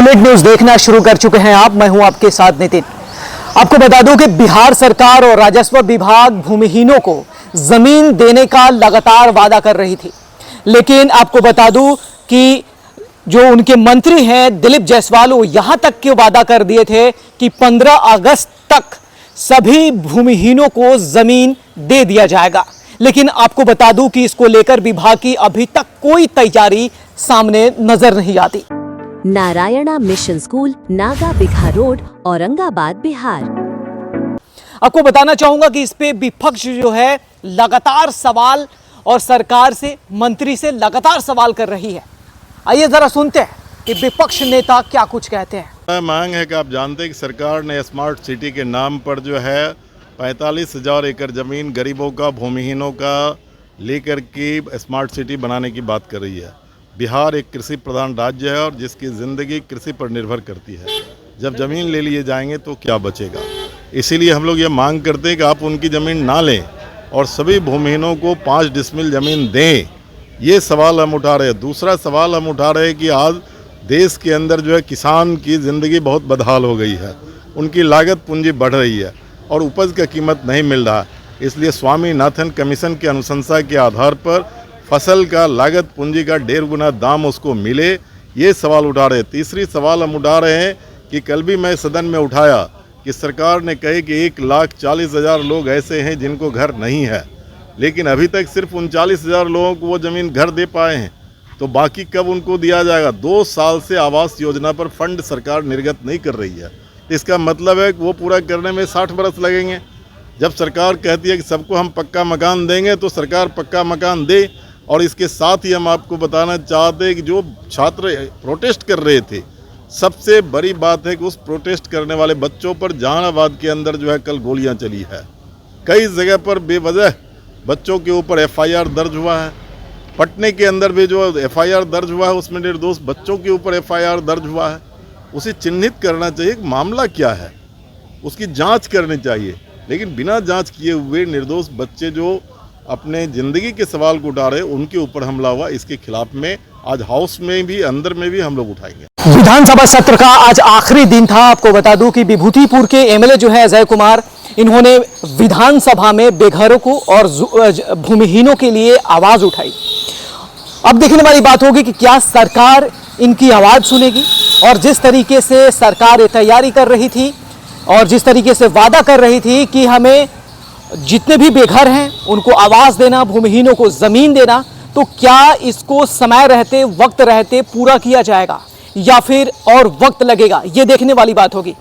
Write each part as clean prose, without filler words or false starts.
Bullet news देखना शुरू कर चुके हैं आप। मैं हूं आपके साथ नितिन। आपको बता दूं कि बिहार सरकार और राजस्व विभाग भूमिहीनों को जमीन देने का लगातार वादा कर रही थी, लेकिन आपको बता दूं कि जो उनके मंत्री हैं दिलीप जायसवाल, वो यहां तक के वादा कर दिए थे कि 15 अगस्त तक सभी भूमिहीनों को जमीन दे दिया जाएगा। लेकिन आपको बता दूं कि इसको लेकर विभाग की अभी तक कोई तैयारी सामने नजर नहीं आती। Narayana mission school, Naga bigha road, Aurangabad, Bihar. आपको बताना चाहूंगा कि इस पे विपक्ष जो है लगातार सवाल और सरकार से, मंत्री से लगातार सवाल कर रही है। आइए जरा सुनते हैं कि विपक्ष नेता क्या कुछ कहते हैं। मांग है कि आप जानते हैं कि सरकार ने स्मार्ट सिटी के नाम पर जो है 45,000 एकड़ ज़मीन गरीबों का, भूमिहीनों का लेकर के स्मार्ट सिटी बनाने की बात कर रही है। बिहार एक कृषि प्रधान राज्य है और जिसकी ज़िंदगी कृषि पर निर्भर करती है। जब ज़मीन ले लिए जाएंगे तो क्या बचेगा? इसीलिए हम लोग ये मांग करते हैं कि आप उनकी ज़मीन ना लें और सभी भूमिहीनों को 5 डिसमिल ज़मीन दें। ये सवाल हम उठा रहे हैं। दूसरा सवाल हम उठा रहे हैं कि आज देश के अंदर जो है किसान की ज़िंदगी बहुत बदहाल हो गई है। उनकी लागत पूंजी बढ़ रही है और उपज का कीमत नहीं मिल रहा। इसलिए स्वामीनाथन कमीशन की अनुशंसा के आधार पर फसल का लागत पूंजी का 1.5 गुना दाम उसको मिले, ये सवाल उठा रहे हैं। तीसरी सवाल हम उठा रहे हैं कि कल भी मैं सदन में उठाया कि सरकार ने कहे कि 1,40,000 लोग ऐसे हैं जिनको घर नहीं है, लेकिन अभी तक सिर्फ 39,000 लोगों को वो ज़मीन घर दे पाए हैं। तो बाकी कब उनको दिया जाएगा? 2 साल से आवास योजना पर फंड सरकार निर्गत नहीं कर रही है। इसका मतलब है कि वो पूरा करने में 60 बरस लगेंगे। जब सरकार कहती है कि सबको हम पक्का मकान देंगे तो सरकार पक्का मकान दे। और इसके साथ ही हम आपको बताना चाहते हैं कि जो छात्र प्रोटेस्ट कर रहे थे, सबसे बड़ी बात है कि उस प्रोटेस्ट करने वाले बच्चों पर जहानाबाद के अंदर जो है कल गोलियां चली है। कई जगह पर बेवजह बच्चों के ऊपर FIR दर्ज हुआ है। पटने के अंदर भी जो FIR दर्ज हुआ है उसमें निर्दोष बच्चों के ऊपर FIR दर्ज हुआ है। उसे चिन्हित करना चाहिए कि मामला क्या है, उसकी जांच करनी चाहिए। लेकिन बिना जांच किए हुए निर्दोष बच्चे जो अपने ज़िंदगी के सवाल को उठा रहे, उनके ऊपर हमला हुआ, इसके खिलाफ में आज हाउस में भी, अंदर में भी हम लोग उठाएंगे। विधानसभा सत्र का आज आखिरी दिन था। आपको बता दूं कि विभूतिपुर के MLA जो है अजय कुमार, इन्होंने विधानसभा में बेघरों को और भूमिहीनों के लिए आवाज उठाई। अब देखने वाली बात होगी कि क्या सरकार इनकी आवाज सुनेगी, और जिस तरीके से सरकार तैयारी कर रही थी और जिस तरीके से वादा कर रही थी कि हमें जितने भी बेघर हैं उनको आवाज देना, भूमिहीनों को जमीन देना, तो क्या इसको समय रहते, वक्त रहते पूरा किया जाएगा या फिर और वक्त लगेगा? ये देखने वाली बात होगी।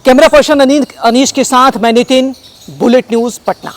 कैमरा पर्सन अनीश के साथ मैं नितिन, बुलेट न्यूज, पटना।